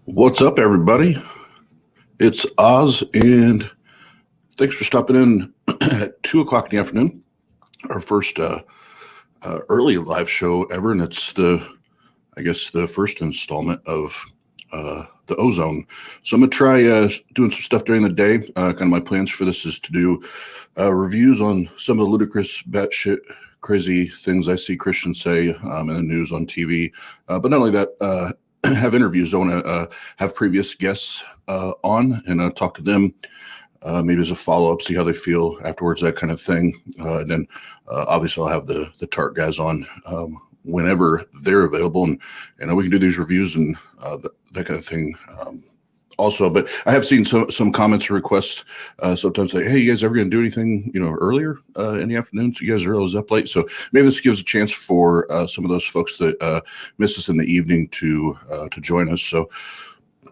What's up, everybody? It's Oz, and thanks for stopping in at 2 o'clock in the afternoon. Our first early live show ever, and it's the first installment of the OZone. So I'm gonna try doing some stuff during the day. Kind of my plans for this is to do reviews on some of the ludicrous, batshit, crazy things I see Christians say in the news, on TV. But not only that. Have interviews. I want to have previous guests on and talk to them, maybe as a follow-up, see how they feel afterwards, that kind of thing. And then obviously I'll have the TART guys on whenever they're available, and we can do these reviews and that kind of thing also. But I have seen some comments or requests sometimes like, hey, you guys ever going to do anything earlier in the afternoon? So you guys are always up late, so maybe this gives a chance for some of those folks that miss us in the evening to join us. So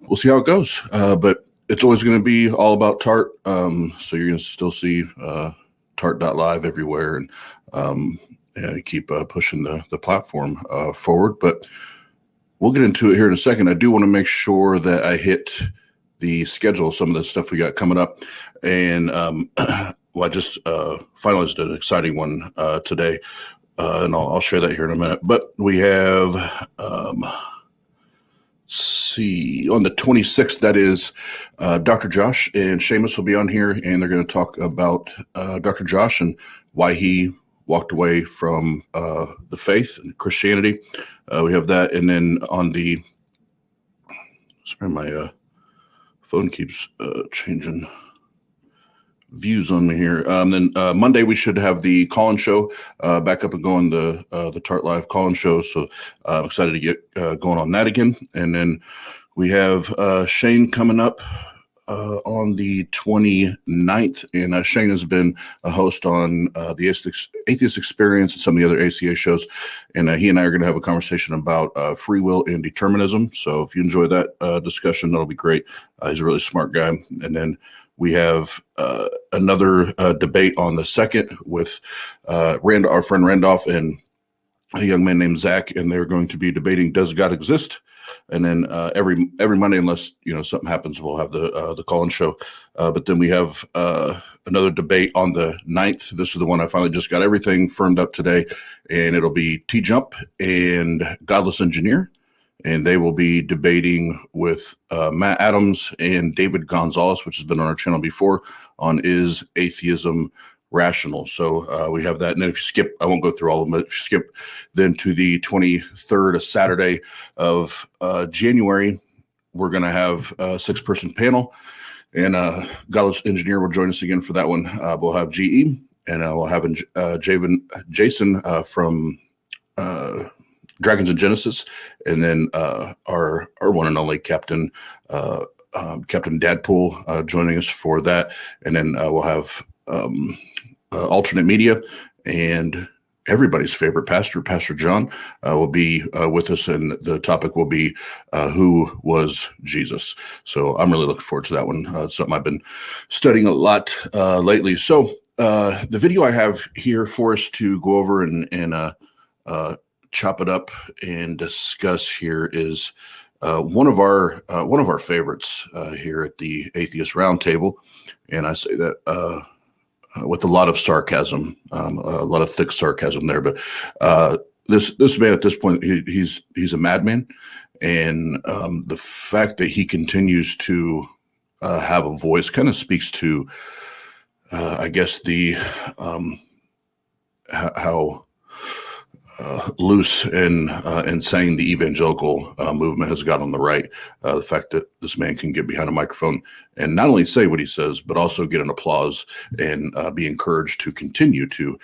we'll see how it goes, but it's always going to be all about TART, so you're going to still see TART.live everywhere, and keep pushing the platform forward. But we'll get into it here in a second. I do want to make sure that I hit the schedule of some of the stuff we got coming up. And I just finalized an exciting one today, and I'll share that here in a minute. But we have, see, on the 26th, that is Dr. Josh and Seamus will be on here, and they're going to talk about Dr. Josh and why he walked away from the faith and Christianity. We have that, and then on the, sorry, my phone keeps changing views on me here. Then Monday we should have the call-in show back up and going, the TART Live call-in show. So I'm excited to get going on that again. And then we have Shane coming up on the 29th, and Shane has been a host on the Atheist Experience and some of the other ACA shows, and he and I are going to have a conversation about free will and determinism. So if you enjoy that discussion, that'll be great. He's a really smart guy. And then we have another debate on the 2nd with our friend Randolph and a young man named Zach, and they're going to be debating, does God exist? And then every Monday, unless something happens, we'll have the call-in show. But then we have another debate on the 9th. This is the one I finally just got everything firmed up today, and it'll be T-Jump and Godless Engineer, and they will be debating with Matt Adams and David Gonzalez, which has been on our channel before, on is atheism rational. So we have that. And then if you skip, I won't go through all of them, but if you skip then to the 23rd, a Saturday of January, we're going to have a 6-person panel, and Godless Engineer will join us again for that one. We'll have GE, and we'll have Jason from Dragons and Genesis, and then our one and only Captain Dadpool joining us for that. And then we'll have alternate media, and everybody's favorite pastor, Pastor John, will be with us, and the topic will be who was Jesus. So I'm really looking forward to that one. It's something I've been studying a lot lately. So the video I have here for us to go over and chop it up and discuss here is one of our favorites here at the Atheist Roundtable, and I say that with a lot of sarcasm, a lot of thick sarcasm there. But this man at this point, he's a madman, and the fact that he continues to have a voice kind of speaks to I guess the how loose and insane the evangelical movement has got on the right. The fact that this man can get behind a microphone and not only say what he says, but also get an applause and be encouraged to continue to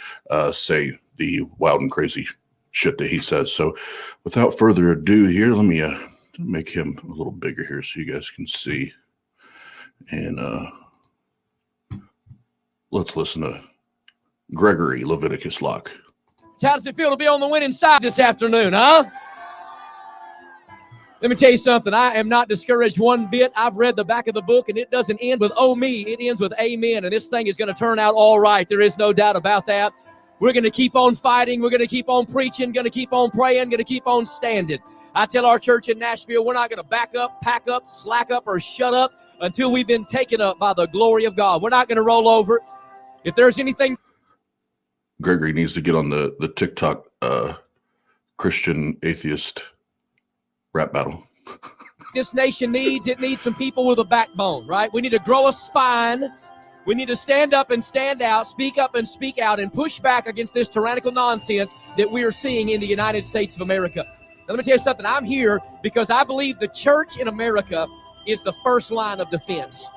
say the wild and crazy shit that he says. So without further ado here, let me make him a little bigger here so you guys can see. And let's listen to Gregory Locke. How does it feel to be on the winning side this afternoon, huh? Let me tell you something. I am not discouraged one bit. I've read the back of the book, and it doesn't end with "oh me." It ends with "amen," and this thing is going to turn out all right. There is no doubt about that. We're going to keep on fighting. We're going to keep on preaching, going to keep on praying, going to keep on standing. I tell our church in Nashville, we're not going to back up, pack up, slack up, or shut up until we've been taken up by the glory of God. We're not going to roll over. If there's anything... Gregory needs to get on the TikTok Christian atheist rap battle. This nation needs, it needs some people with a backbone, right? We need to grow a spine. We need to stand up and stand out, speak up and speak out, and push back against this tyrannical nonsense that we are seeing in the United States of America. Now, let me tell you something. I'm here because I believe the church in America is the first line of defense.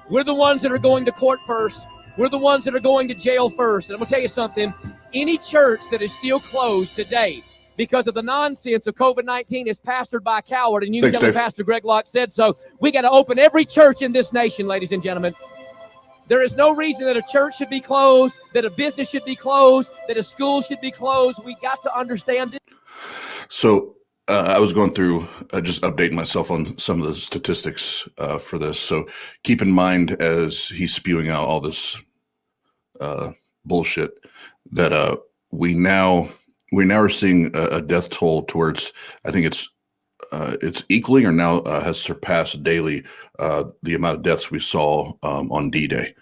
We're the ones that are going to court first. We're the ones that are going to jail first. And I'm going to tell you something. Any church that is still closed today because of the nonsense of COVID-19 is pastored by a coward. And you can tell me Pastor Greg Locke said so. We got to open every church in this nation, ladies and gentlemen. There is no reason that a church should be closed, that a business should be closed, that a school should be closed. We got to understand it. So I was going through just updating myself on some of the statistics for this. So keep in mind as he's spewing out all this bullshit that we now are seeing a death toll towards, I think it's equaling or now has surpassed daily the amount of deaths we saw on D-Day.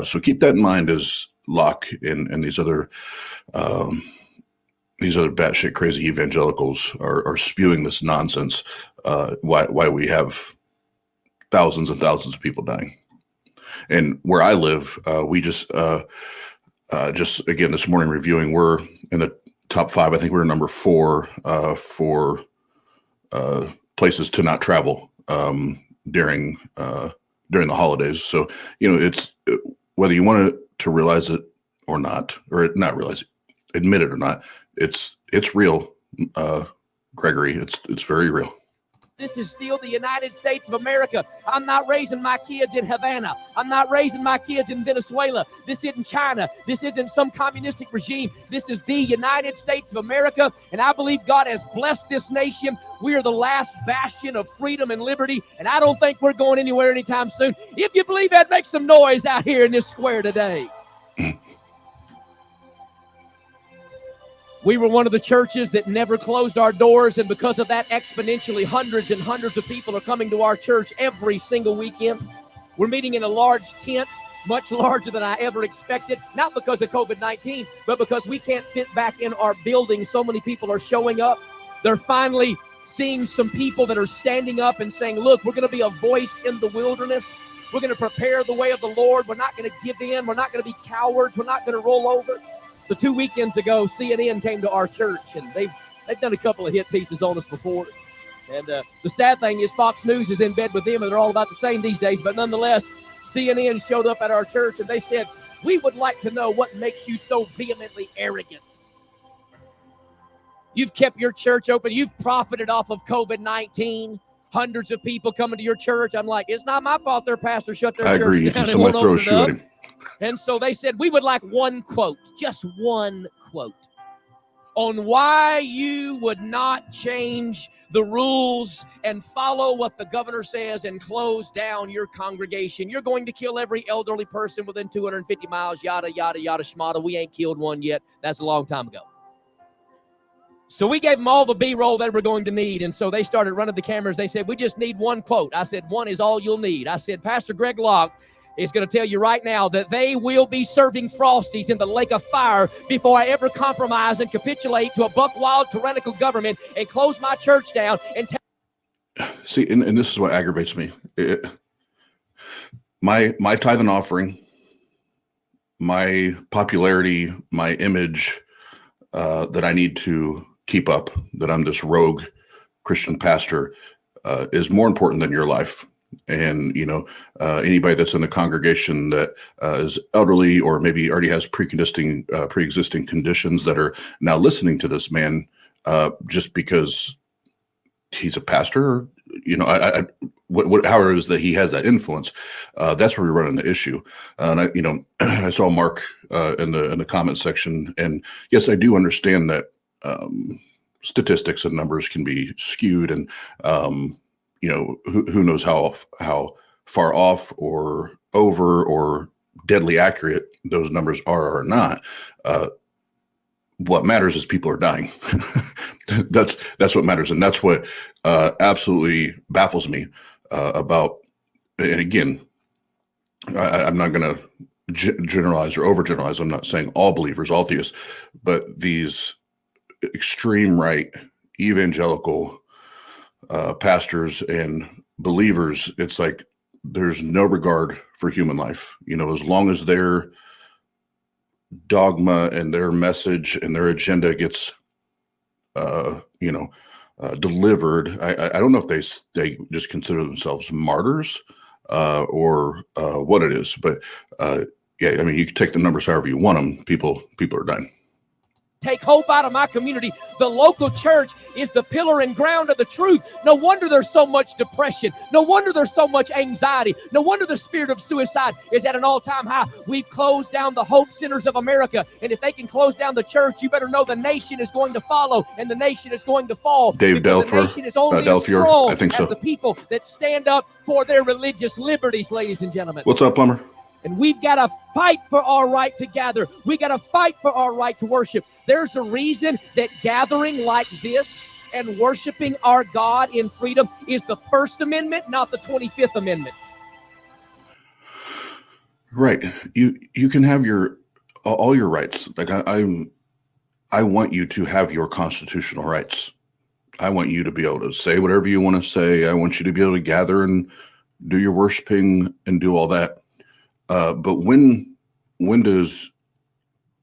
So keep that in mind as Locke and these other batshit crazy evangelicals are spewing this nonsense. Why we have thousands and thousands of people dying. And where I live, we just again this morning reviewing, we're in the top 5. I think we're number 4 for places to not travel during the holidays. So it's whether you want to realize it or not realize it, admit it or not, it's real, Gregory. It's very real. This is still the United States of America. I'm not raising my kids in Havana. I'm not raising my kids in Venezuela. This isn't China. This isn't some communistic regime. This is the United States of America, and I believe God has blessed this nation. We are the last bastion of freedom and liberty, and I don't think we're going anywhere anytime soon. If you believe that, make some noise out here in this square today. We were one of the churches that never closed our doors, and because of that, exponentially hundreds and hundreds of people are coming to our church every single weekend. We're meeting in a large tent, much larger than I ever expected, not because of COVID-19, but because we can't fit back in our building. So many people are showing up. They're finally seeing some people that are standing up and saying, look, we're going to be a voice in the wilderness. We're going to prepare the way of the Lord. We're not going to give in. We're not going to be cowards. We're not going to roll over. So 2 weekends ago, CNN came to our church, and they've done a couple of hit pieces on us before. And the sad thing is Fox News is in bed with them, and they're all about the same these days. But nonetheless, CNN showed up at our church, and they said, we would like to know what makes you so vehemently arrogant. You've kept your church open. You've profited off of COVID-19. Hundreds of people coming to your church. I'm like, it's not my fault their pastor shut their church down. I agree. Somebody throw a shoe at him. And so they said, we would like one quote, just one quote, on why you would not change the rules and follow what the governor says and close down your congregation. You're going to kill every elderly person within 250 miles, yada, yada, yada, schmata. We ain't killed one yet. That's a long time ago. So we gave them all the B-roll they were going to need, and so they started running the cameras. They said, we just need one quote. I said, one is all you'll need. I said, Pastor Greg Locke is going to tell you right now that they will be serving Frosties in the lake of fire before I ever compromise and capitulate to a buck-wild tyrannical government and close my church down. And see, and this is what aggravates me. My tithe and offering my popularity, my image that I need to keep up, that I'm this rogue Christian pastor, is more important than your life. And, anybody that's in the congregation that is elderly or maybe already has pre-existing conditions that are now listening to this man just because he's a pastor, however it is that he has that influence, that's where we run into issue. And I saw Mark in the comment section, and yes, I do understand that statistics and numbers can be skewed, and who knows how far off or over or deadly accurate those numbers are or not. What matters is people are dying. That's what matters, and that's what absolutely baffles me about. And again, I'm not going to generalize or overgeneralize. I'm not saying all believers, all theists, but these extreme right evangelical pastors and believers. It's like there's no regard for human life. As long as their dogma and their message and their agenda gets delivered. I don't know if they just consider themselves martyrs or what it is, but yeah, I mean, you can take the numbers however you want them. People are dying. Take hope out of my community. The local church is the pillar and ground of the truth. No wonder there's so much depression. No wonder there's so much anxiety. No wonder the spirit of suicide is at an all-time high. We've closed down the hope centers of America, and if they can close down the church, you better know the nation is going to follow, and the nation is going to fall. Dave Delphur, the nation is only as strong I think so. as the people that stand up for their religious liberties, ladies and gentlemen. What's up, Plumber? And we've got to fight for our right to gather. We got to fight for our right to worship. There's a reason that gathering like this and worshiping our God in freedom is the First Amendment, not the 25th Amendment. Right. You can have all your rights. Like I want you to have your constitutional rights. I want you to be able to say whatever you want to say. I want you to be able to gather and do your worshiping and do all that. But when does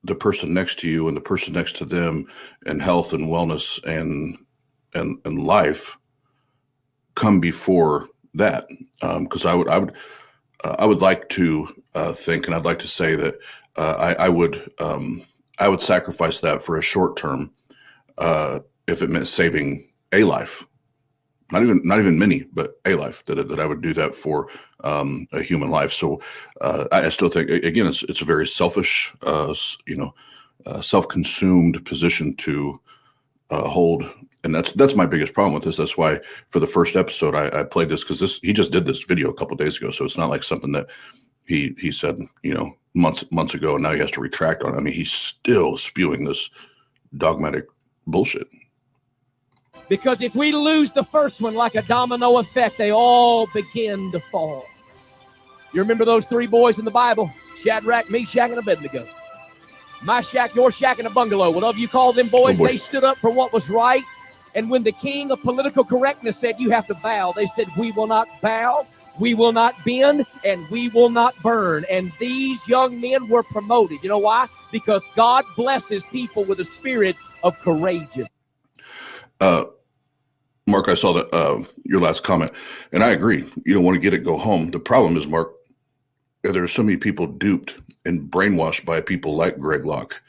the person next to you and the person next to them and health and wellness and life come before that? Because I would like to think, and I'd like to say that I would sacrifice that for a short term if it meant saving a life. Not even many, but a life. That I would do that for a human life. So I still think, again, it's a very selfish, self-consumed position to hold, and that's my biggest problem with this. That's why for the first episode I played this, because he just did this video a couple of days ago, so it's not like something that he said months ago, and now he has to retract on. I mean, he's still spewing this dogmatic bullshit. Because if we lose the first one, like a domino effect, they all begin to fall. You remember those three boys in the Bible? Shadrach, Meshach, and Abednego. My shack, your shack, and a bungalow. Whatever you call them boys, they stood up for what was right. And when the king of political correctness said, you have to bow, they said, we will not bow, we will not bend, and we will not burn. And these young men were promoted. You know why? Because God blesses people with a spirit of courageous. Mark, I saw that your last comment, and I agree. You don't want to get it, go home. The problem is, Mark, there are so many people duped and brainwashed by people like Greg Locke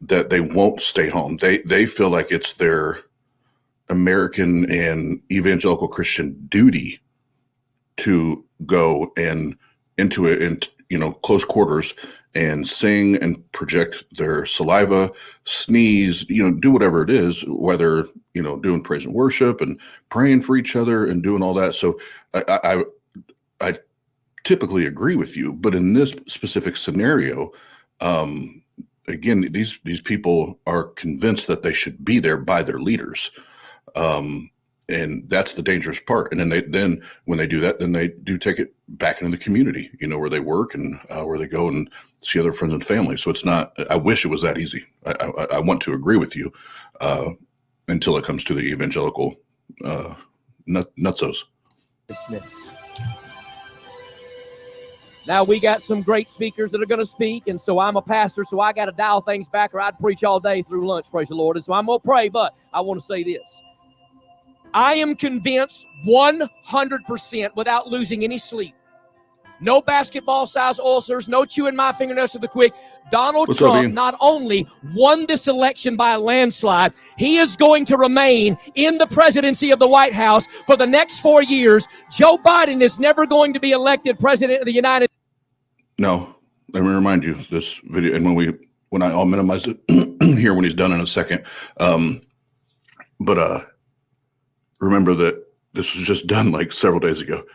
that they won't stay home. They feel like it's their American and evangelical Christian duty to go and into it in close quarters and sing and project their saliva, sneeze, do whatever it is, whether, doing praise and worship and praying for each other and doing all that. So I typically agree with you, but in this specific scenario, again, these people are convinced that they should be there by their leaders. And that's the dangerous part. And then when they do that, then they do take it back into the community, where they work and where they go and see other friends and family. So it's not, I wish it was that easy. I want to agree with you until it comes to the evangelical nutsos. Now, we got some great speakers that are going to speak, and so I'm a pastor, so I got to dial things back, or I'd preach all day through lunch, praise the Lord. And so I'm going to pray, but I want to say this. I am convinced 100% without losing any sleep, no basketball-sized ulcers, no chewing my fingernails to the quick, Donald What's up, Trump Ian? not only won this election by a landslide, he is going to remain in the presidency of the White House for the next 4 years. Joe Biden is never going to be elected president of the United States. No, let me remind you this video, and when I'll minimize it here when he's done in a second. But remember that this was just done like several days ago,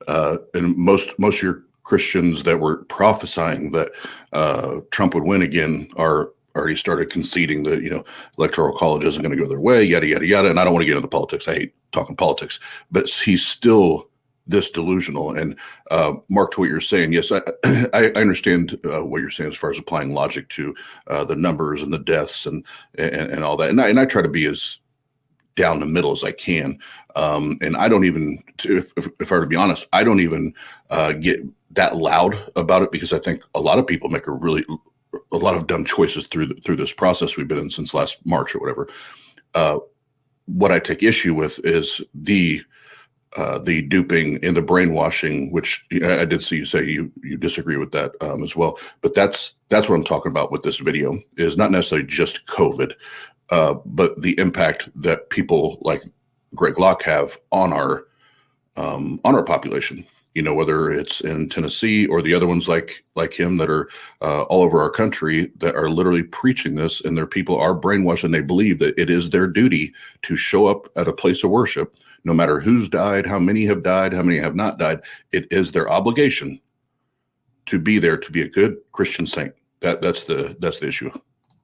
and most of your Christians that were prophesying that Trump would win again are already started conceding that electoral college isn't going to go their way, yada yada yada. And I don't want to get into politics. I hate talking politics, but he's still this delusional. And Mark, to what you're saying, yes, I understand what you're saying as far as applying logic to the numbers and the deaths and all that. And I try to be as down the middle as I can. And I don't even, if I were to be honest, I don't even get that loud about it, because I think a lot of people make a lot of dumb choices through this process we've been in since last March or whatever. What I take issue with is the duping and the brainwashing, which I did see you say you disagree with that as well. But that's what I'm talking about with this video, is not necessarily just COVID, but the impact that people like Greg Locke have on our population. Whether it's in Tennessee or the other ones like him that are all over our country that are literally preaching this, and their people are brainwashed, and they believe that it is their duty to show up at a place of worship, no matter who's died, how many have died, how many have not died. It is their obligation to be there, to be a good Christian saint. That's the issue.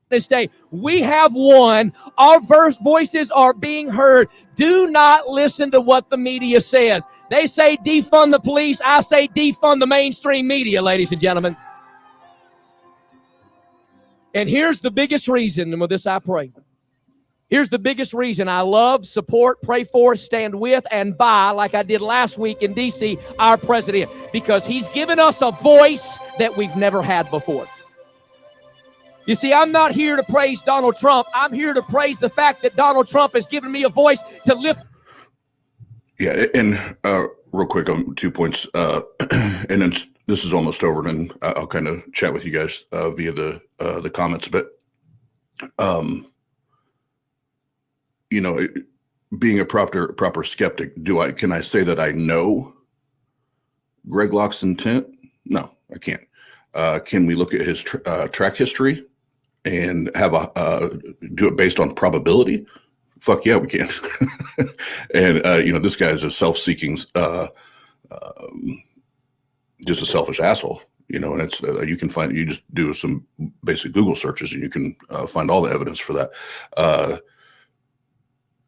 This day, we have won. Our voices are being heard. Do not listen to what the media says. They say defund the police. I say defund the mainstream media, ladies and gentlemen. And here's the biggest reason, and with this I pray. Here's the biggest reason I love, support, pray for, stand with, and by, like I did last week in D.C., our president, because he's given us a voice that we've never had before. You see, I'm not here to praise Donald Trump. I'm here to praise the fact that Donald Trump has given me a voice to lift. Yeah, and real quick on 2 points, and then this is almost over, and I'll kind of chat with you guys via the comments. But being a proper skeptic, can I say that I know Greg Locke's intent? No, I can't. Can we look at his track history and have do it based on probability? Fuck yeah, we can. And this guy is a self-seeking, just a selfish asshole. And it's you just do some basic Google searches and you can find all the evidence for that.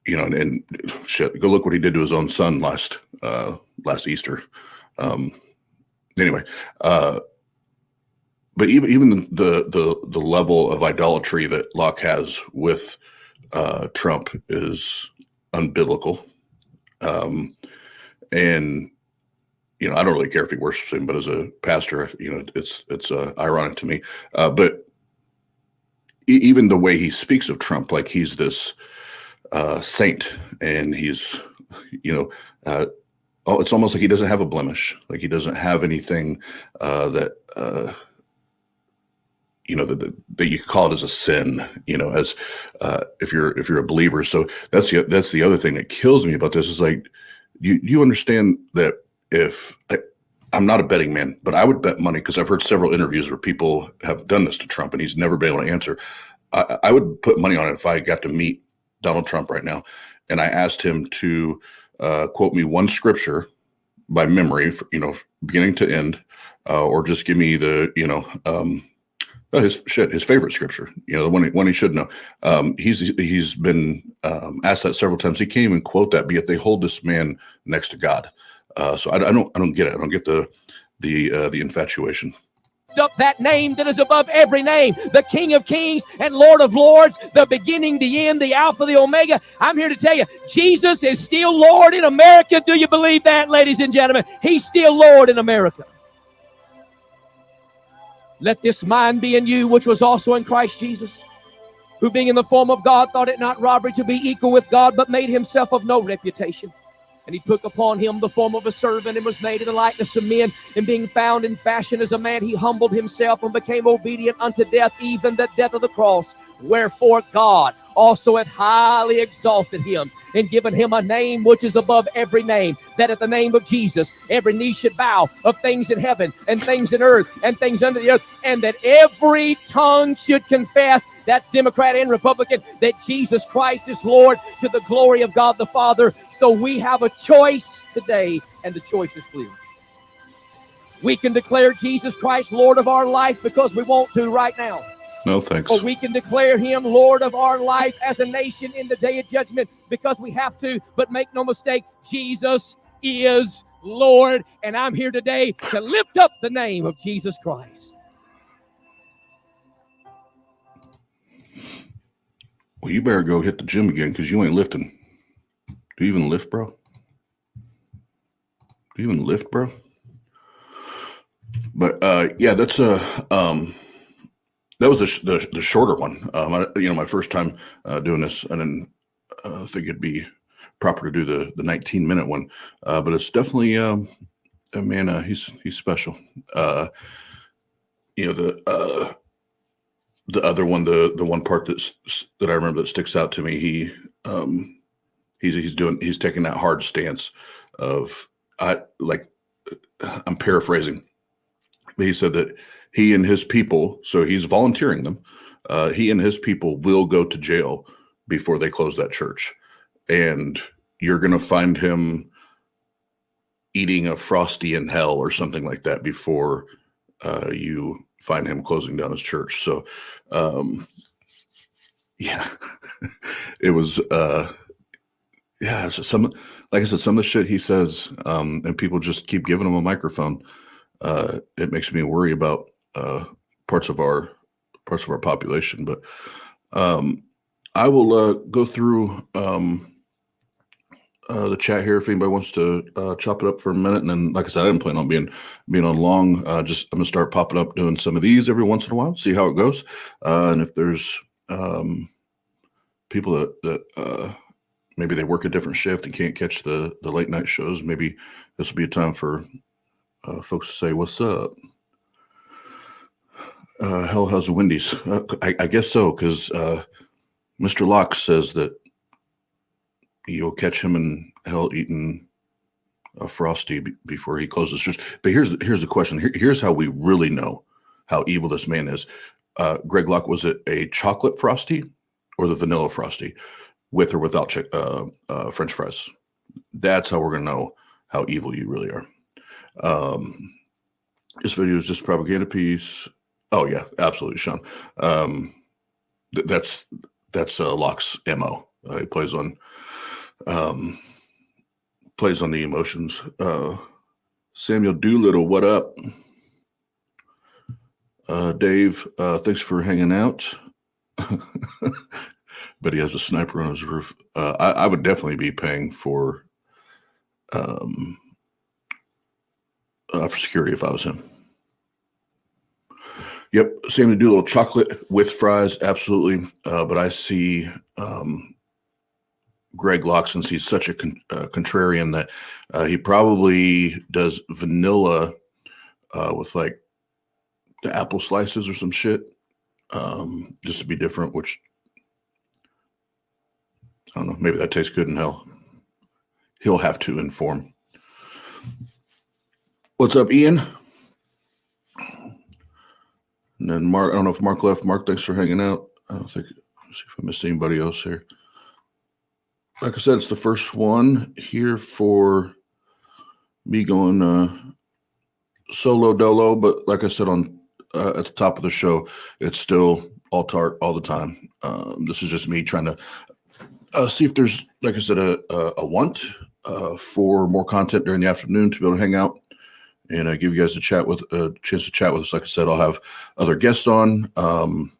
And shit, go look what he did to his own son last Easter. Anyway. But even the level of idolatry that Locke has with Trump is unbiblical, and I don't really care if he worships him, but as a pastor, it's ironic to me. But even the way he speaks of Trump, like he's this saint, and he's it's almost like he doesn't have a blemish, like he doesn't have anything that you could call it as a sin, as if you're a believer. So that's the other thing that kills me about this is like, you understand that if I'm not a betting man, but I would bet money, because I've heard several interviews where people have done this to Trump and he's never been able to answer. I would put money on it if I got to meet Donald Trump right now and I asked him to quote me one scripture by memory, beginning to end, or just give me the, his favorite scripture, the one he should know. He's been asked that several times. He can't even quote that, but yet they hold this man next to God. So I don't get it. I don't get the infatuation. Up that name that is above every name, the King of Kings and Lord of Lords, the beginning, the end, the Alpha, the Omega. I'm here to tell you, Jesus is still Lord in America. Do you believe that, ladies and gentlemen? He's still Lord in America. Let this mind be in you, which was also in Christ Jesus, who being in the form of God thought it not robbery to be equal with God, but made himself of no reputation. And he took upon him the form of a servant, and was made in the likeness of men. And being found in fashion as a man, he humbled himself and became obedient unto death, even the death of the cross. Wherefore God also hath highly exalted him, and given him a name which is above every name, that at the name of Jesus every knee should bow, of things in heaven and things in earth and things under the earth, and that every tongue should confess, that's Democrat and Republican, that Jesus Christ is Lord, to the glory of God the Father. So we have a choice today, and the choice is clear. We can declare Jesus Christ Lord of our life because we want to right now. No, thanks. Or we can declare him Lord of our life as a nation in the day of judgment because we have to. But make no mistake, Jesus is Lord. And I'm here today to lift up the name of Jesus Christ. Well, you better go hit the gym again, because you ain't lifting. Do you even lift, bro? Do you even lift, bro? But yeah, that's that was the shorter one. My first time doing this, I didn't think it'd be proper to do the 19-minute one, but it's definitely man. He's special. The other one, the one part that I remember that sticks out to me. He's taking that hard stance of I'm paraphrasing, but he said that he and his people, so he's volunteering them, he and his people will go to jail before they close that church. And you're going to find him eating a Frosty in hell or something like that before you find him closing down his church. So, yeah, it was, it's some, like I said, some of the shit he says, and people just keep giving him a microphone. It makes me worry about parts of our population. But I will go through the chat here if anybody wants to chop it up for a minute. And then, like I said, I didn't plan on being on long. I'm gonna start popping up doing some of these every once in a while, see how it goes. And if there's people that maybe they work a different shift and can't catch the late night shows, maybe this will be a time for folks to say, "What's up?" Hell, how's the Wendy's? I guess so, because Mr. Locke says that you'll catch him in hell eating a Frosty before he closes church. But here's the question. Here's how we really know how evil this man is. Greg Locke, was it a chocolate Frosty or the vanilla Frosty, with or without French fries? That's how we're gonna know how evil you really are. This video is just a propaganda piece. Oh yeah, absolutely, Sean. That's Locke's MO. He plays on the emotions. Samuel Doolittle, what up? Dave, thanks for hanging out. But he has a sniper on his roof. I would definitely be paying for security if I was him. Yep, Samuel Doolittle, chocolate with fries, absolutely. But I see Greg Locke, since he's such a contrarian, that he probably does vanilla with like the apple slices or some shit, just to be different, which I don't know, maybe that tastes good in hell. He'll have to inform. What's up, Ian? And then Mark, I don't know if Mark left. Mark, thanks for hanging out. I don't think, let's see if I missed anybody else here. Like I said, it's the first one here for me going solo dolo, but like I said on at the top of the show, it's still all TART all the time. This is just me trying to see if there's, like I said, a want for more content during the afternoon to be able to hang out and give you guys a chance to chat with us. Like I said, I'll have other guests on. Some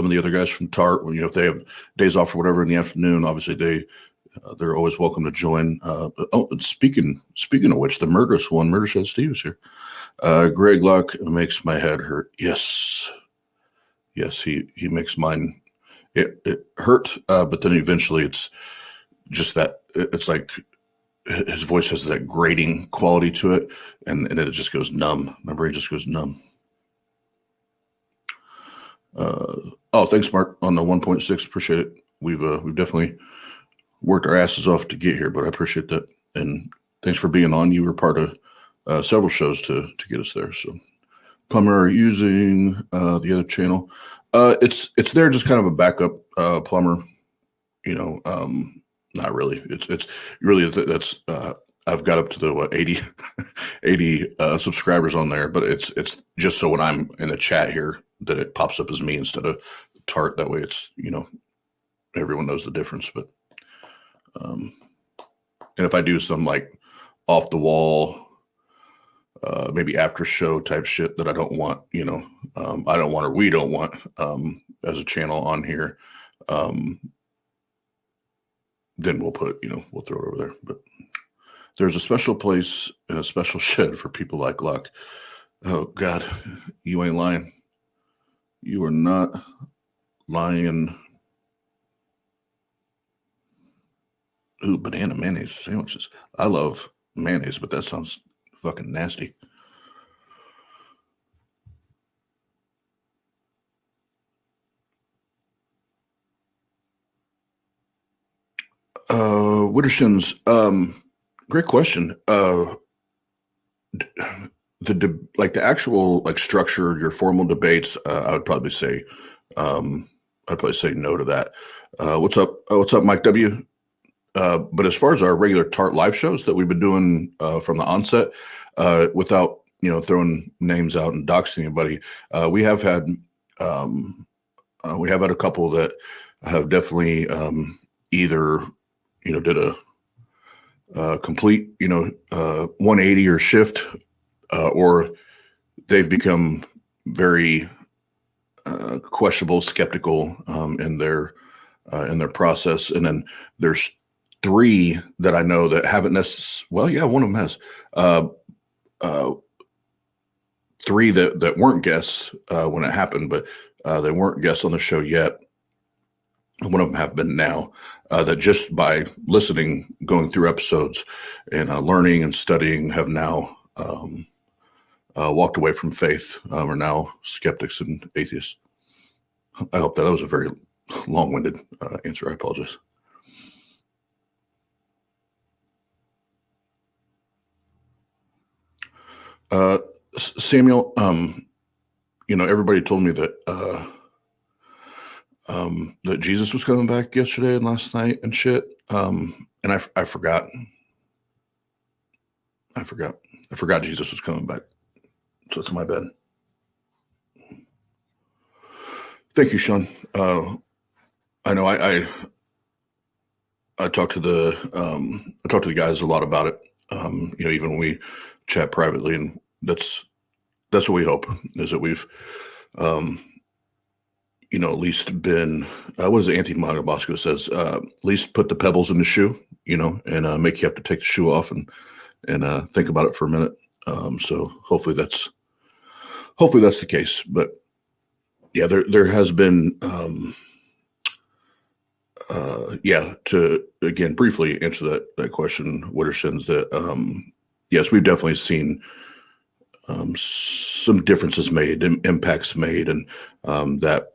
of the other guys from TART, if they have days off or whatever in the afternoon, obviously they they're always welcome to join. And speaking of which, the murderous one, Murdershed Steve is here. Greg Locke makes my head hurt. Yes, he makes mine. It hurt, but then eventually it's just that it's like his voice has that grating quality to it, and it just goes numb. My brain just goes numb. Thanks, Mark, on the 1.6. Appreciate it. We've definitely worked our asses off to get here, but I appreciate that, and thanks for being on. You were part of several shows to get us there. So, Plumber using the other channel. It's there just kind of a backup. Plumber, not really. It's really that's I've got up to the 80 subscribers on there, but it's just so when I'm in the chat here that it pops up as me instead of TART. That way it's everyone knows the difference. But and if I do some like off the wall maybe after show type shit that I don't want, I don't want, or we don't want as a channel on here, then we'll put, we'll throw it over there. But there's a special place and a special shed for people like Locke. Oh God, you ain't lying. You are not lying. Ooh, banana mayonnaise sandwiches. I love mayonnaise, but that sounds fucking nasty. Wittershins, great question. The actual structure, your formal debates, I would probably say, no to that. What's up, Mike W? But as far as our regular TART live shows that we've been doing from the onset, without throwing names out and doxing anybody, we have had a couple that have definitely either did a complete 180 or shift, or they've become very questionable, skeptical in their process, and then there's 3 that I know that haven't necessarily. Well, yeah, one of them has. 3 that weren't guests when it happened, but they weren't guests on the show yet. One of them have been now. That just by listening, going through episodes, and learning and studying, have now walked away from faith. Are now skeptics and atheists. I hope that was a very long-winded answer. I apologize. Samuel, everybody told me that that Jesus was coming back yesterday and last night and shit. And I forgot. I forgot Jesus was coming back. So it's my bad. Thank you, Sean. I know I talked to the guys a lot about it. Even when we chat privately, and that's what we hope, is that we've at least been what is it Anthony Monobosco says, at least put the pebbles in the shoe, and make you have to take the shoe off and think about it for a minute. So hopefully that's the case. But yeah, there has been to again briefly answer that question, Wittersons, that yes, we've definitely seen some differences made, impacts made, and that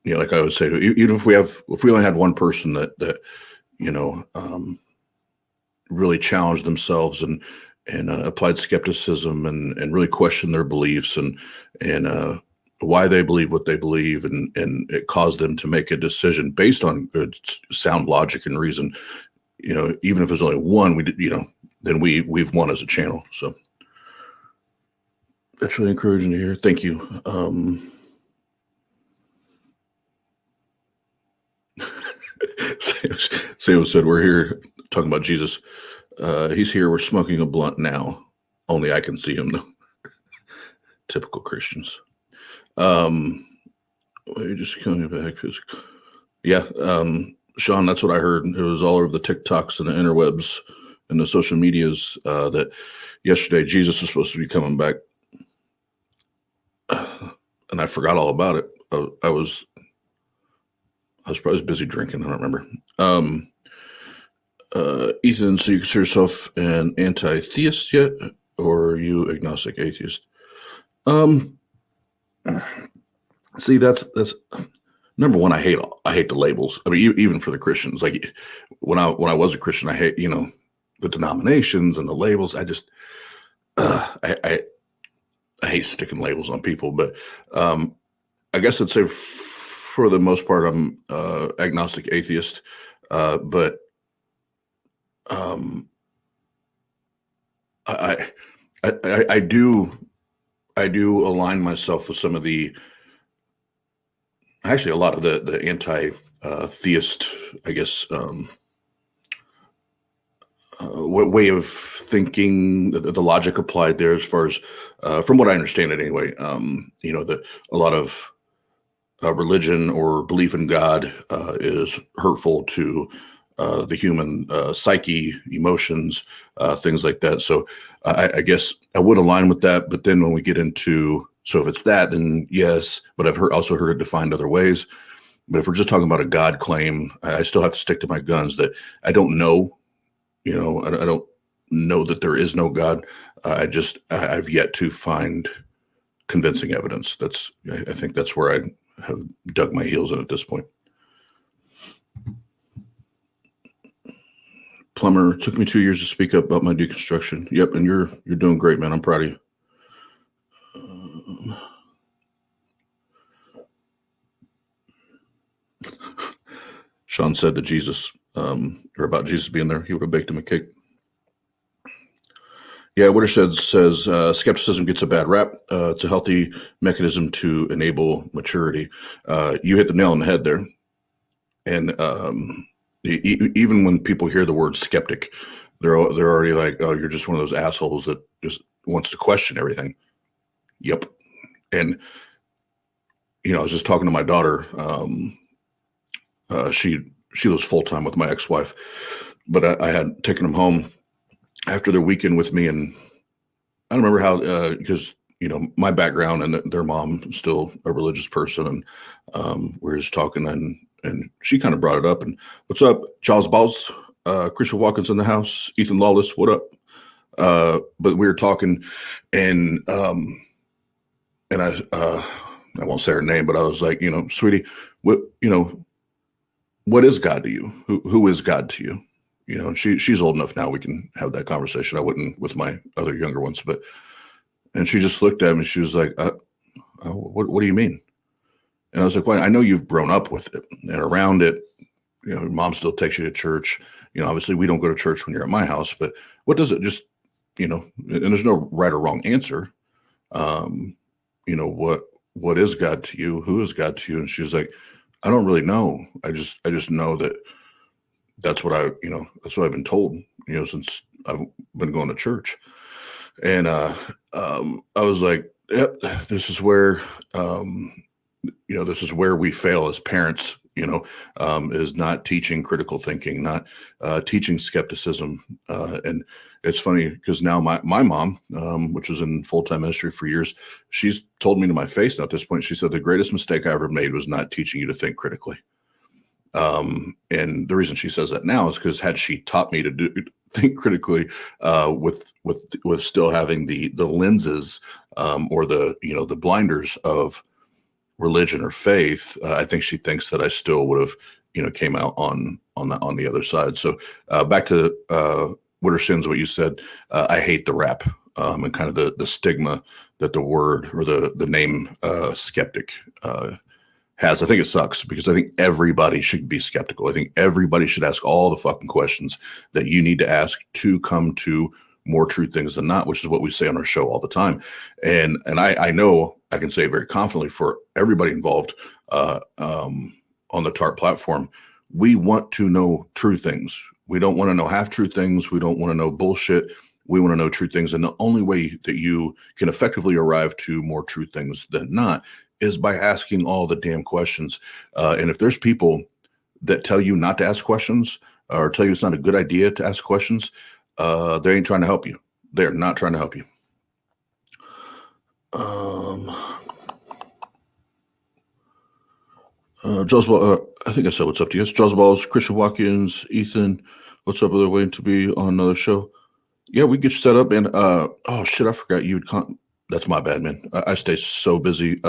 like I would say, even if we only had one person that really challenged themselves and applied skepticism and really questioned their beliefs and why they believe what they believe, and it caused them to make a decision based on good sound logic and reason. Even if there's only one, then we've won as a channel. So that's really encouraging to hear. Thank you. Sam said, we're here talking about Jesus. He's here. We're smoking a blunt now. Only I can see him, though. Typical Christians. Just coming back. Yeah. Sean, that's what I heard. It was all over the TikToks and the interwebs and the social medias that yesterday Jesus was supposed to be coming back. And I forgot all about it. I was probably busy drinking. I don't remember. Ethan, so you consider yourself an anti-theist yet, or are you agnostic atheist? See, that's number one. I hate the labels. I mean, even for the Christians, like when I was a Christian, I hate, the denominations and the labels. I just, I hate sticking labels on people, but, I guess I'd say for the most part, I'm, agnostic atheist. But, I do align myself with some of actually a lot of the anti-theist, I guess, way of thinking, the logic applied there, as far as from what I understand it anyway. A lot of religion or belief in God is hurtful to the human psyche, emotions, things like that. So I guess I would align with that. But then when we get into, so if it's that, then yes, but I've also heard it defined other ways. But if we're just talking about a God claim, I still have to stick to my guns that I don't know. I don't know that there is no God. I've yet to find convincing evidence. I think that's where I have dug my heels in at this point. Plumber, took me 2 years to speak up about my deconstruction. Yep, and you're doing great, man. I'm proud of you. Sean said to Jesus, or about Jesus being there, he would have baked him a cake. Yeah, Murdershed says skepticism gets a bad rap. It's a healthy mechanism to enable maturity. You hit the nail on the head there. And even when people hear the word skeptic, they're already like, "Oh, you're just one of those assholes that just wants to question everything." Yep. And I was just talking to my daughter. She lives full time with my ex-wife, but I had taken them home after their weekend with me, and I don't remember how, because my background and their mom is still a religious person, and we were just talking, and she kind of brought it up, and what's up, Charles Balls, Christian Watkins in the house, Ethan Lawless, what up? But we were talking, and I won't say her name, but I was like, sweetie, what is God to you? Who is God to you? And she's old enough now we can have that conversation. I wouldn't with my other younger ones, and she just looked at me. She was like, what do you mean? And I was like, well, I know you've grown up with it and around it. Your mom still takes you to church. Obviously we don't go to church when you're at my house, but what does it just, and there's no right or wrong answer. What is God to you? Who is God to you? And she was like, I don't really know. I just know that that's what that's what I've been told, since I've been going to church. And I was like, yep, this is where, this is where we fail as parents, is not teaching critical thinking, not teaching skepticism. And it's funny because now my mom, which was in full-time ministry for years, she's told me to my face now at this point, she said, the greatest mistake I ever made was not teaching you to think critically. And the reason she says that now is because had she taught me to think critically, with still having the lenses, or the blinders of religion or faith, I think she thinks that I still would have, came out on the other side. So, back to, Wittershins, what you said, I hate the rap, and kind of the stigma that the word or the name, skeptic, has. I think it sucks because I think everybody should be skeptical. I think everybody should ask all the fucking questions that you need to ask to come to more true things than not, which is what we say on our show all the time. And I know I can say very confidently for everybody involved, on the TART platform, we want to know true things. We don't want to know half-true things. We don't want to know bullshit. We want to know true things. And the only way that you can effectively arrive to more true things than not is by asking all the damn questions. And if there's people that tell you not to ask questions or tell you it's not a good idea to ask questions, they ain't trying to help you. They're not trying to help you. Josball, I think I said what's up to you. It's Josballs, Christian Watkins, Ethan. What's up? Other waiting to be on another show. Yeah, we get you set up. And oh shit, I forgot you would. That's my bad, man. I stay so busy.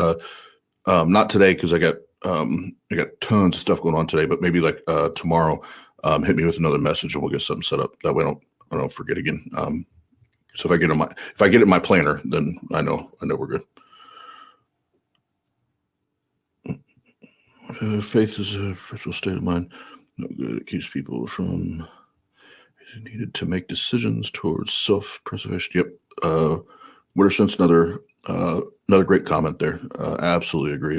Not today because I got tons of stuff going on today. But maybe like tomorrow, hit me with another message and we'll get something set up. That way I don't forget again. So if I get it in my planner, then I know we're good. Faith is a virtual state of mind. No good. It keeps people from needed to make decisions towards self-preservation. Yep. Murdershed, another great comment there. Absolutely agree.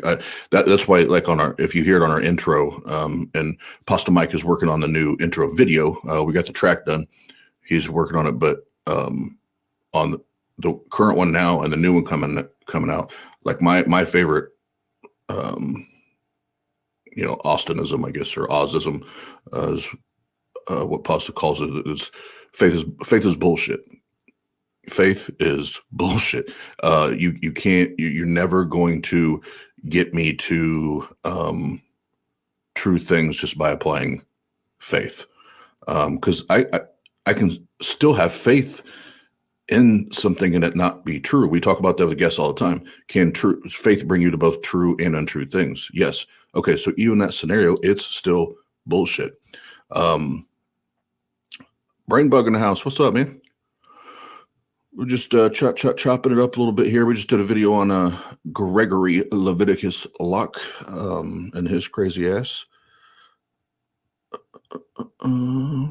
That's why, like if you hear it on our intro, and Pasta Mike is working on the new intro video. We got the track done. He's working on it, but on the current one now and the new one coming out, like my favorite, Austinism, I guess, or Ozism, is what Pasta calls it. Is faith is bullshit. Faith is bullshit. You can't. You're never going to get me to true things just by applying faith. Because I can still have faith in something and it not be true. We talk about that with guests all the time. Can faith bring you to both true and untrue things? Yes. Okay. So even that scenario, it's still bullshit. Brain bug in the house. What's up, man? We're just chopping it up a little bit here. We just did a video on Gregory Locke and his crazy ass.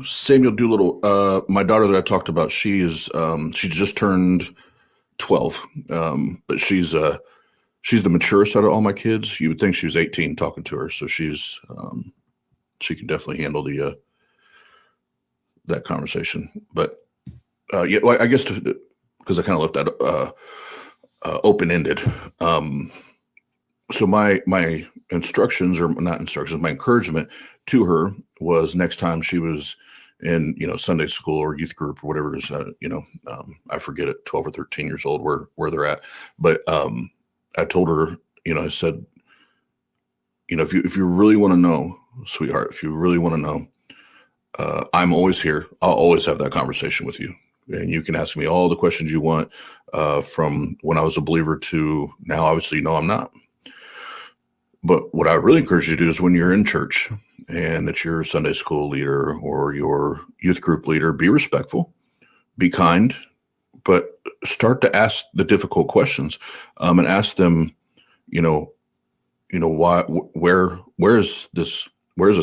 Samuel Doolittle, my daughter that I talked about, she just turned 12, but she's the maturest out of all my kids. You would think she was 18 talking to her, so she can definitely handle that conversation. But yeah, well, I guess because I kind of left that open-ended. So my instructions, or not instructions, my encouragement to her was next time she was in, Sunday school or youth group or whatever it is, I forget it, 12 or 13 years old, where they're at. But I told her, I said, if you really want to know, sweetheart, if you really want to know, I'm always here. I'll always have that conversation with you. And you can ask me all the questions you want, from when I was a believer to now. Obviously, no, I'm not. But what I really encourage you to do is when you're in church and it's your Sunday school leader or your youth group leader, be respectful, be kind, but start to ask the difficult questions, and ask them, why, where is this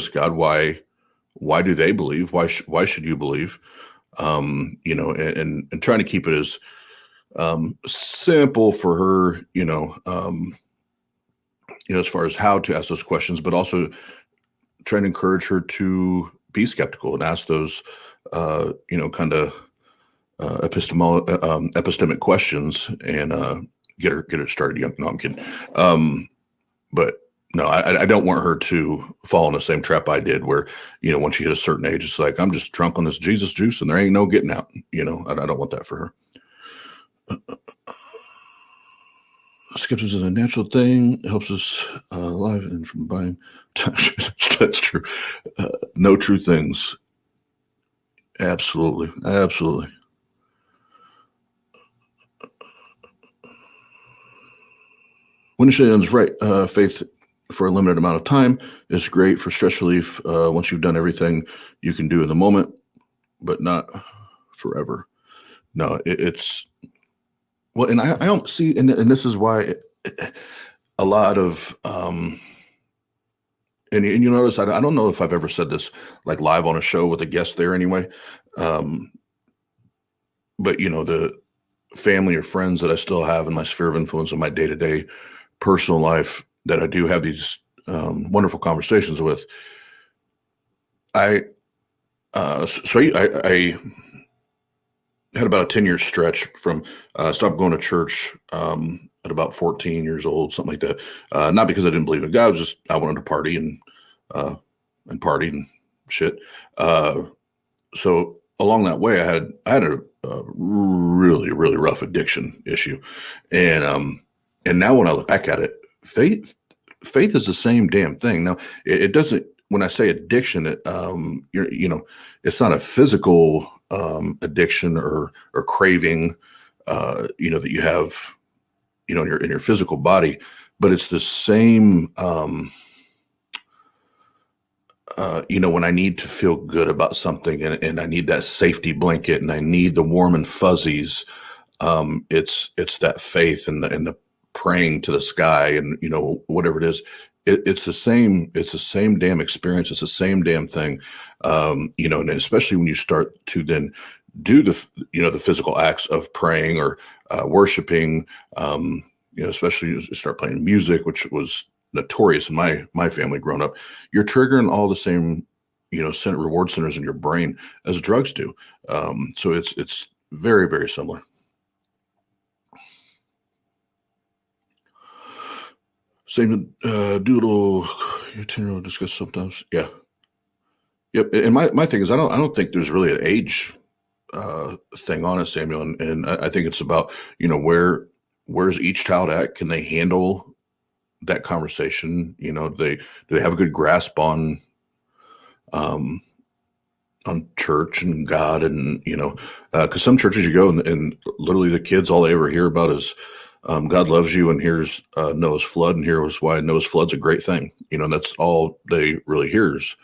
God? Why do they believe? Why should you believe? And trying to keep it as simple for her, as far as how to ask those questions, but also trying to encourage her to be skeptical and ask those, kind of epistemic questions, and get her started young. No, I'm kidding. But no, I don't want her to fall in the same trap I did, where, when she hit a certain age, it's like, I'm just drunk on this Jesus juice and there ain't no getting out. I don't want that for her. Skepticism is a natural thing. It helps us alive and from buying. That's true. No true things. Absolutely. Winshaw's right. Faith for a limited amount of time is great for stress relief. Once you've done everything you can do in the moment, but not forever. No, it's well, and I don't see, and this is why a lot of, and you notice, I don't know if I've ever said this like live on a show with a guest there anyway. But the family or friends that I still have in my sphere of influence in my day-to-day personal life that I do have these wonderful conversations with. I had about a 10-year stretch from stopped going to church at about 14 years old, something like that. Not because I didn't believe in God, just I wanted to party and and partied and shit. So along that way, I had a really, really rough addiction issue. And now when I look back at it, faith is the same damn thing. Now it doesn't, when I say addiction, it's not a physical addiction or craving, that you have, in your physical body, but it's the same, when I need to feel good about something and I need that safety blanket and I need the warm and fuzzies. It's that faith and the praying to the sky and, whatever it is. It's the same damn experience. It's the same damn thing. And especially when you start to then do the physical acts of praying or worshiping, especially you start playing music, which was notorious in my family growing up. You're triggering all the same, reward centers in your brain as drugs do. So it's very, very similar. Same, doodle, you tend to discuss sometimes. Yeah. Yep. And my thing is, I don't think there's really an age thing on it, Samuel. And I think it's about, where's each child at? Can they handle that conversation? Do they have a good grasp on church and God? And, because some churches you go and literally the kids, all they ever hear about is, God loves you, and here's Noah's flood, and here's why Noah's flood's a great thing. That's all they really hear is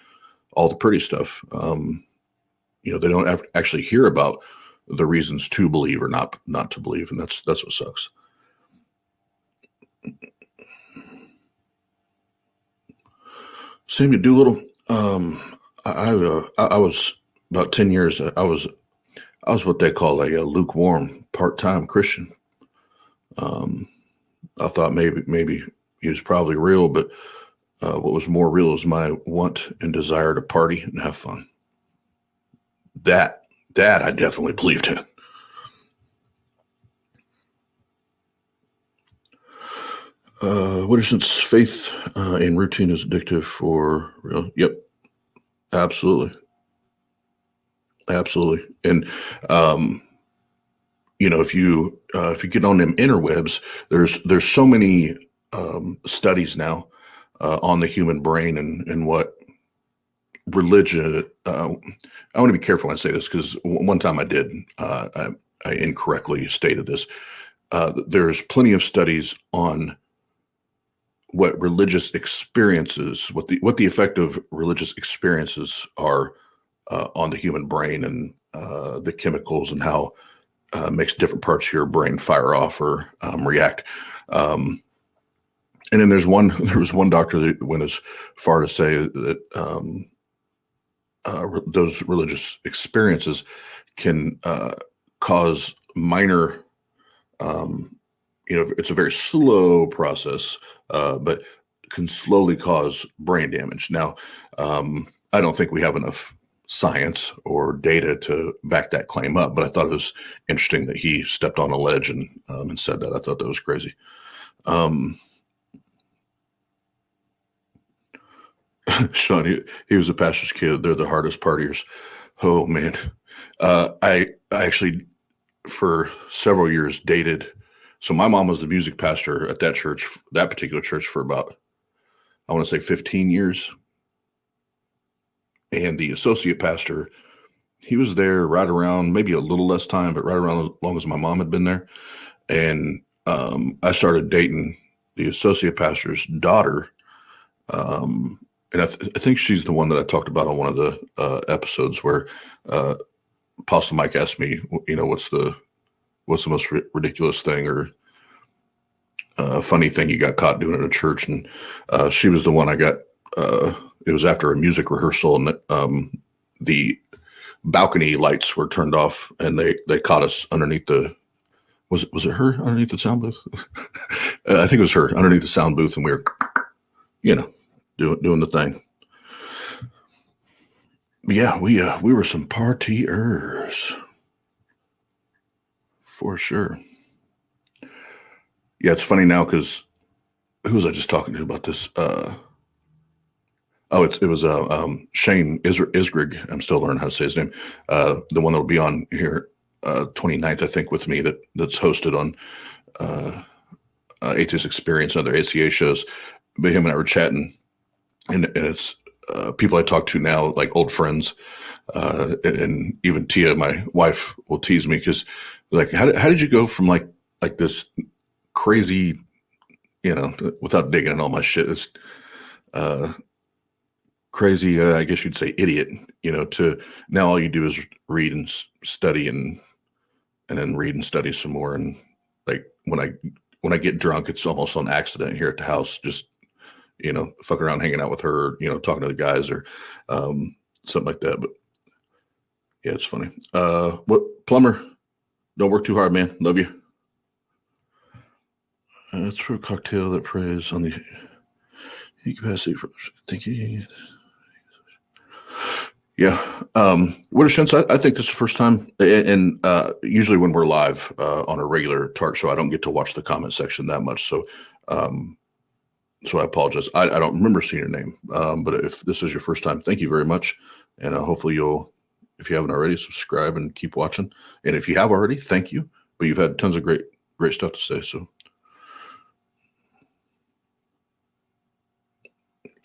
all the pretty stuff. They don't actually hear about the reasons to believe or not to believe, and that's what sucks. Samuel Doolittle. I was about 10 years. I was what they call a lukewarm part-time Christian. I thought maybe he was probably real, but what was more real is my want and desire to party and have fun. That I definitely believed in. What is since faith and routine is addictive for real? Yep, absolutely. And if you get on them interwebs, there's so many studies now on the human brain and what religion. I want to be careful when I say this because one time I did. I incorrectly stated this. There's plenty of studies on what religious experiences, what the effect of religious experiences are on the human brain and the chemicals and how makes different parts of your brain fire off or react. And then there was one doctor that went as far to say that those religious experiences can cause minor, it's a very slow process, but can slowly cause brain damage. Now, I don't think we have enough science or data to back that claim up, but I thought it was interesting that he stepped on a ledge and said that. I thought that was crazy. Sean, he was a pastor's kid. They're the hardest partiers. Oh man. I actually for several years dated. So my mom was the music pastor at that church, that particular church, for about, I want to say 15 years. And the associate pastor, he was there right around, maybe a little less time, but right around as long as my mom had been there. And I started dating the associate pastor's daughter. And I think she's the one that I talked about on one of the episodes where Apostle Mike asked me, what's the most ridiculous thing or funny thing you got caught doing at a church? And she was the one I got. It was after a music rehearsal, and the balcony lights were turned off, and they caught us underneath the. Was it her underneath the sound booth? I think it was her underneath the sound booth, and we were, doing the thing. But yeah, we were some partiers for sure. Yeah, it's funny now because who was I just talking to about this? Oh, it was Shane Isgrig. I'm still learning how to say his name. The one that will be on here 29th, I think, with me that's hosted on Atheist Experience and other ACA shows. But him and I were chatting, and it's people I talk to now, like old friends, and even Tia, my wife, will tease me because like, how did you go from like this crazy, without digging in all my shit, it's crazy, I guess you'd say idiot, to now all you do is read and study and then read and study some more. And like when I get drunk, it's almost on accident here at the house, just, fuck around, hanging out with her, talking to the guys or something like that. But yeah, it's funny. What plumber? Don't work too hard, man. Love you. That's for a cocktail that preys on the capacity for thinking. Yeah. Murdershed, I think this is the first time, and usually when we're live on a regular TART show, I don't get to watch the comment section that much. So I apologize. I don't remember seeing your name, but if this is your first time, thank you very much. And hopefully you'll, if you haven't already, subscribe and keep watching. And if you have already, thank you. But you've had tons of great stuff to say. So,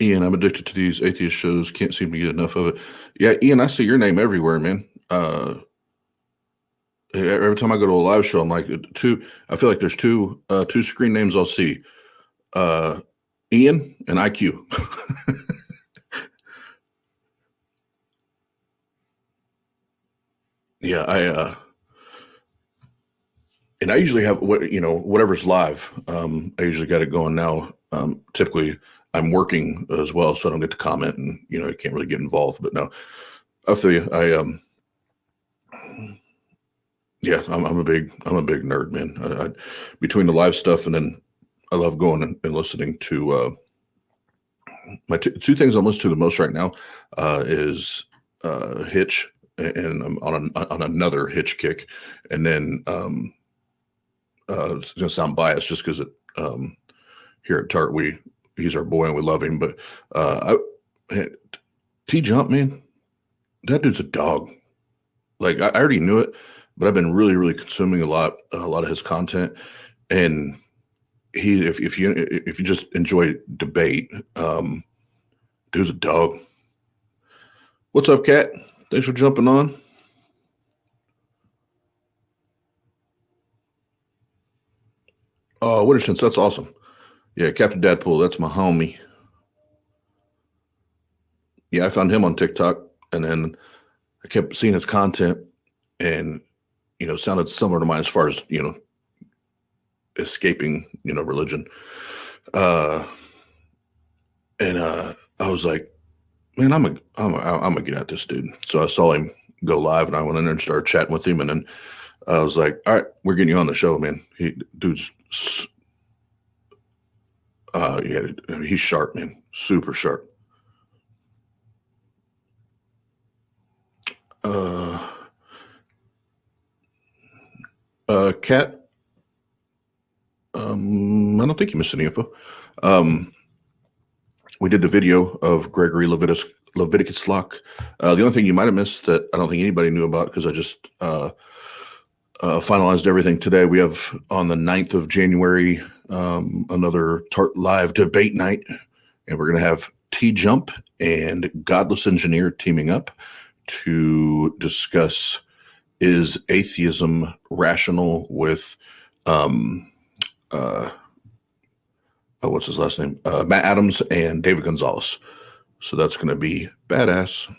Ian, I'm addicted to these atheist shows. Can't seem to get enough of it. Yeah, Ian, I see your name everywhere, man. Every time I go to a live show, I'm like I feel like there's two screen names I'll see. Ian and IQ. Yeah, and I usually have whatever's live. I usually got it going now. Typically I'm working as well, so I don't get to comment and I can't really get involved. But no, I feel you. Yeah, I'm a big nerd, man. Between the live stuff and then I love going and listening to my two things I'm listening to the most right now is Hitch, and I'm on another Hitch kick, and then it's gonna sound biased just because here at TART he's our boy and we love him, but T Jump, man, that dude's a dog. Like I already knew it, but I've been really consuming a lot of his content, and if you just enjoy debate, dude's a dog. What's up, Kat? Thanks for jumping on. Oh, Winterson, that's awesome. Yeah, Captain Dadpool, that's my homie. Yeah, I found him on TikTok, and then I kept seeing his content, and sounded similar to mine as far as escaping religion. And I was like, man, I'm gonna get at this dude. So I saw him go live, and I went in there and started chatting with him, and then I was like, all right, we're getting you on the show, man. Dude's yeah, he's sharp, man, super sharp. Kat, I don't think you missed any info. We did the video of Gregory Leviticus Locke. The only thing you might have missed that I don't think anybody knew about, because I just finalized everything today. We have on the 9th of January another TART live debate night, and we're going to have T Jump and Godless Engineer teaming up to discuss, is atheism rational, with what's his last name? Matt Adams and David Gonzalez. So that's going to be badass.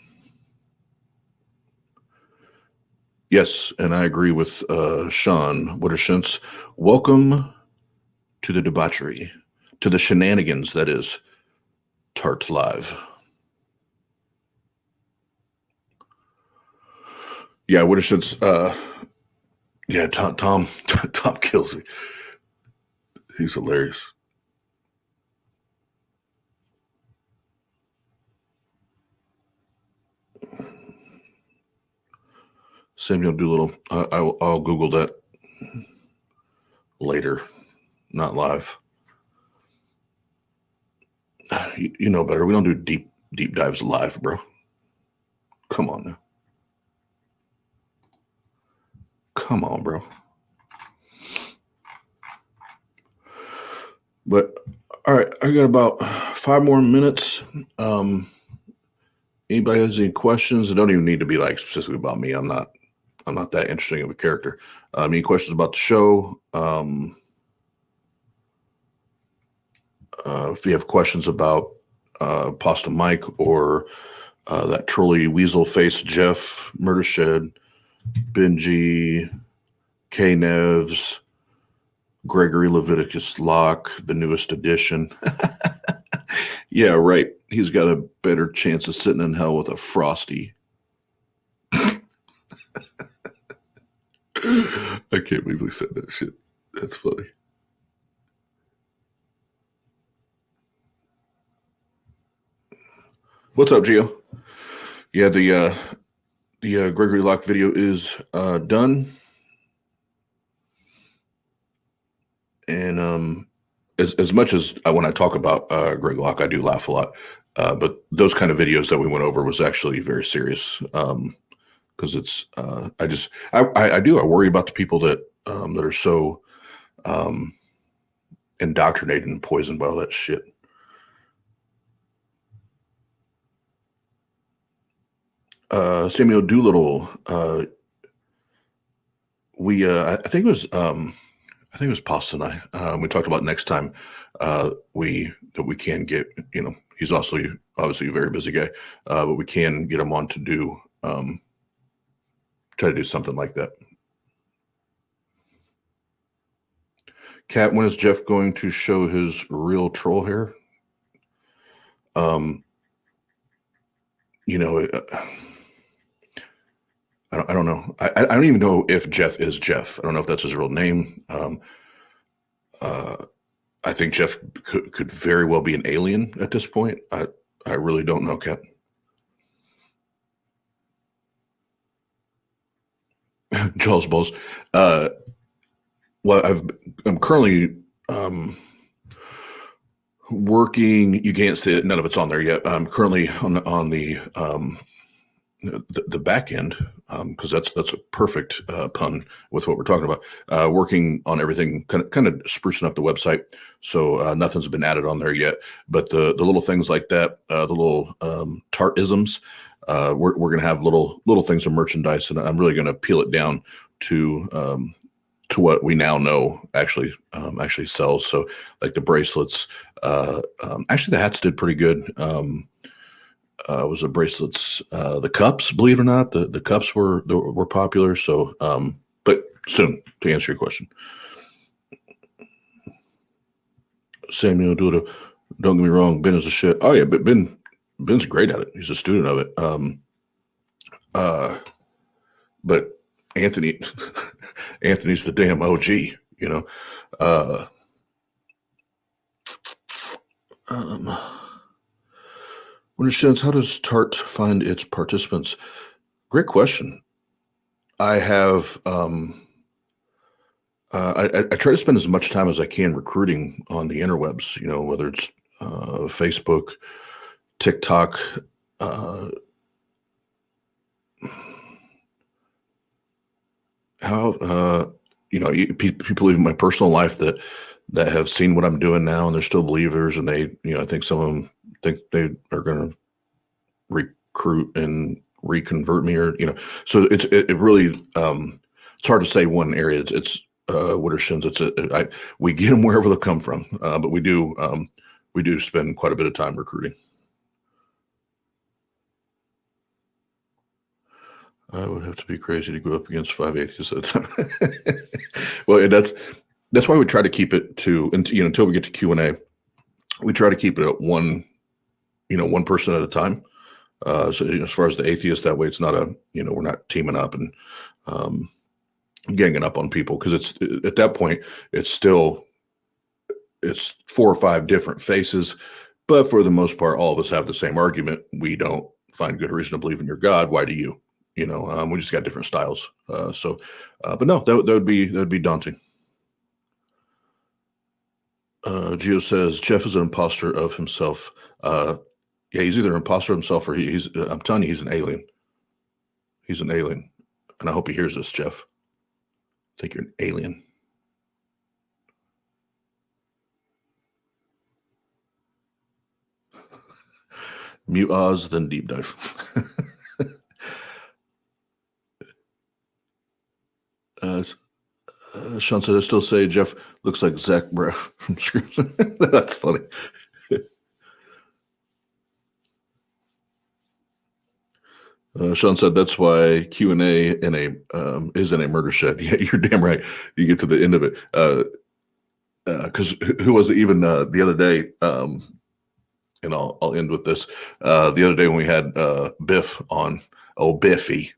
Yes, and I agree with Sean Wittershints. Welcome to the debauchery, to the shenanigans that is TART Live. Yeah, Wittershints. Yeah, Tom kills me. He's hilarious. Samuel Doolittle. I'll Google that later, not live. You know better. We don't do deep dives live, bro. Come on now. Come on, bro. But all right, I got about 5 more minutes. Anybody has any questions? It don't even need to be like specifically about me. I'm not that interesting of a character. Any questions about the show? If you have questions about Pasta Mike or that trolley weasel face Jeff, Murdershed, Benji, K Nevs, Gregory Locke, the newest edition. Yeah, right. He's got a better chance of sitting in hell with a Frosty. I can't believe they said that shit. That's funny. What's up, Gio? Yeah, the Gregory Locke video is done. And as much as when I talk about Greg Locke, I do laugh a lot. But those kind of videos that we went over was actually very serious. Because it's I worry about the people that are so indoctrinated and poisoned by all that shit. Samuel Doolittle, I think it was Pasta and I. We talked about next time we can get, he's also obviously a very busy guy, but we can get him on to do try to do something like that. Kat, when is Jeff going to show his real troll hair? I don't know. I don't even know if Jeff is Jeff. I don't know if that's his real name. I think Jeff could very well be an alien at this point. I really don't know, Kat. Jaws balls. Well, I'm currently working. You can't see it. None of it's on there yet. I'm currently on the back end, because that's a perfect pun with what we're talking about. Working on everything, kind of sprucing up the website. So nothing's been added on there yet. But the little things like that, the little TART-isms, we're going to have little things of merchandise, and I'm really going to peel it down to what we now know actually sells. So like the bracelets, actually the hats did pretty good. Was the bracelets, the cups, believe it or not, the cups were popular. So, but soon, to answer your question. Samuel Duda, don't get me wrong, Ben is a shit. Oh yeah, but Ben's great at it. He's a student of it. But Anthony's the damn OG, Understands, how does TART find its participants? Great question. I have I try to spend as much time as I can recruiting on the interwebs, whether it's Facebook, TikTok, people in my personal life that have seen what I'm doing now, and they're still believers, and they, I think some of them think they are going to recruit and reconvert me, or so it really it's hard to say one area. It's Wittershins. We get them wherever they come from, but we do spend quite a bit of time recruiting. I would have to be crazy to go up against 5 atheists at a time. Well, that's why we try to keep it to, until we get to Q&A, we try to keep it at one person at a time. So as far as the atheist, that way it's not we're not teaming up and ganging up on people, because it's at that point it's 4 or 5 different faces, but for the most part, all of us have the same argument. We don't find good reason to believe in your God. Why do you? We just got different styles. But no, that would be daunting. Gio says Jeff is an imposter of himself. Yeah, he's either an imposter himself or he's. I'm telling you, he's an alien. He's an alien, and I hope he hears this, Jeff. I think you're an alien. Mute Oz, then deep dive. Sean said, I still say Jeff looks like Zach Braff from Scrooge. That's funny. Sean said that's why Q&A is in a murder shed. Yeah, you're damn right. You get to the end of it. Because who was it even the other day? And I'll end with this. The other day when we had Biff on, Biffy,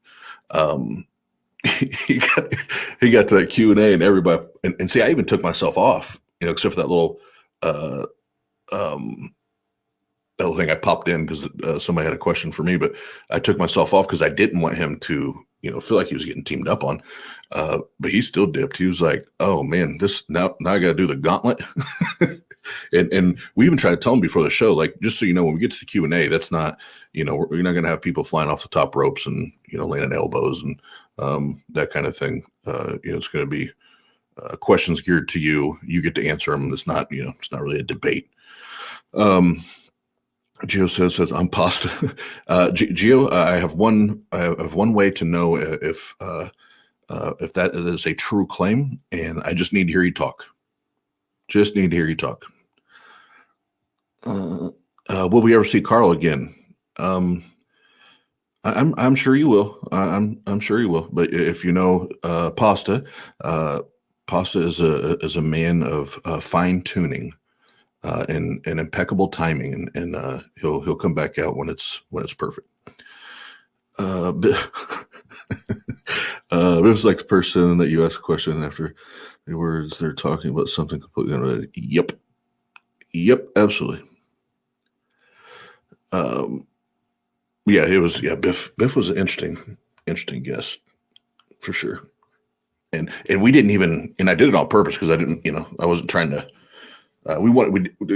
he got to that Q&A and everybody, and see, I even took myself off, except for that little little thing I popped in because somebody had a question for me, but I took myself off because I didn't want him to, feel like he was getting teamed up on. But he still dipped. He was like, "Oh man, this now I got to do the gauntlet." and we even tried to tell him before the show, like, just so you know, when we get to the Q&A, that's not, you're not going to have people flying off the top ropes and landing elbows and that kind of thing. It's going to be questions geared to you. You get to answer them. It's not, it's not really a debate. Gio says I'm pasta. Gio, I have one way to know if that is a true claim, and I just need to hear you talk. Just need to hear you talk. Will we ever see Carl again? I'm sure you will. I'm sure you will. But if you know Pasta, Pasta is a man of fine tuning. And impeccable timing, and he'll come back out when it's perfect. It's like the person that you ask a question after the words they're talking about something completely unrelated. Yep, absolutely. Yeah, it was. Yeah, Biff was an interesting guest for sure. And we didn't even, and I did it on purpose because I didn't, I wasn't trying to. I'm not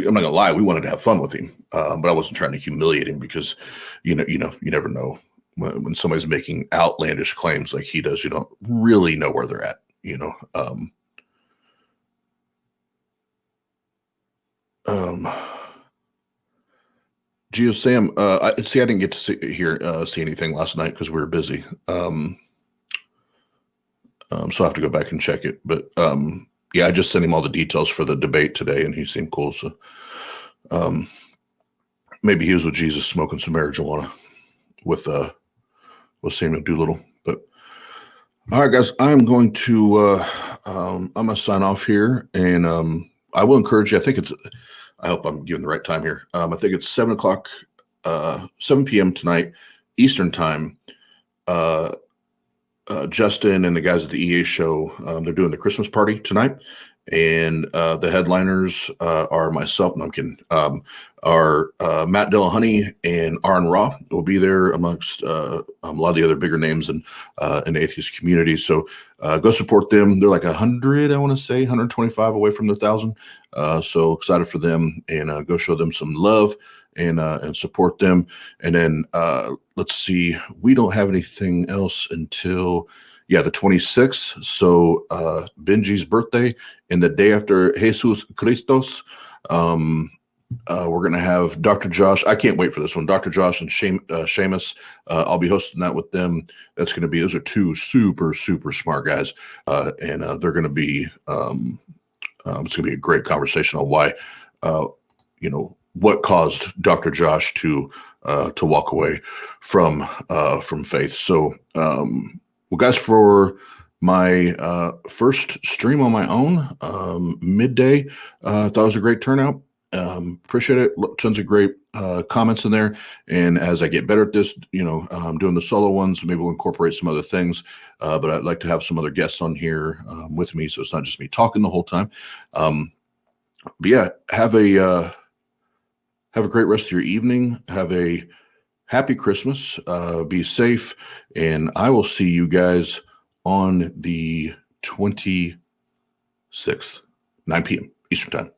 gonna lie, we wanted to have fun with him, but I wasn't trying to humiliate him because, you never know when somebody's making outlandish claims like he does. You don't really know where they're at, Geo Sam, I didn't get to see anything last night because we were busy. So I'll have to go back and check it, but yeah, I just sent him all the details for the debate today, and he seemed cool. So maybe he was with Jesus smoking some marijuana with Samuel Doolittle. But all right, guys, I'm going to sign off here, and I will encourage you. I hope I'm giving the right time here. I think it's 7 p.m. tonight, Eastern time. Justin and the guys at the EA show, they're doing the Christmas party tonight, and the headliners are myself. No, I'm kidding. Are Matt Dillahunty and Aaron Raw will be there amongst a lot of the other bigger names in the atheist community. So go support them. They're like 100, I want to say 125 away from the 1,000. So excited for them, and go show them some love and support them. And then let's see, we don't have anything else until the 26th. So Benji's birthday and the day after Jesus Christos. We're going to have Dr. Josh. I can't wait for this one. Dr. Josh and Seamus. I'll be hosting that with them. Those are two super, super smart guys. And they're going to be, it's going to be a great conversation on why, what caused Dr. Josh to walk away from faith. So, well, guys, for my first stream on my own, midday, thought it was a great turnout. Appreciate it. Tons of great comments in there. And as I get better at this, I'm doing the solo ones. Maybe we'll incorporate some other things. But I'd like to have some other guests on here with me, so it's not just me talking the whole time. But yeah, have a great rest of your evening. Have a happy Christmas. Be safe, and I will see you guys on the 26th, 9 p.m. Eastern time.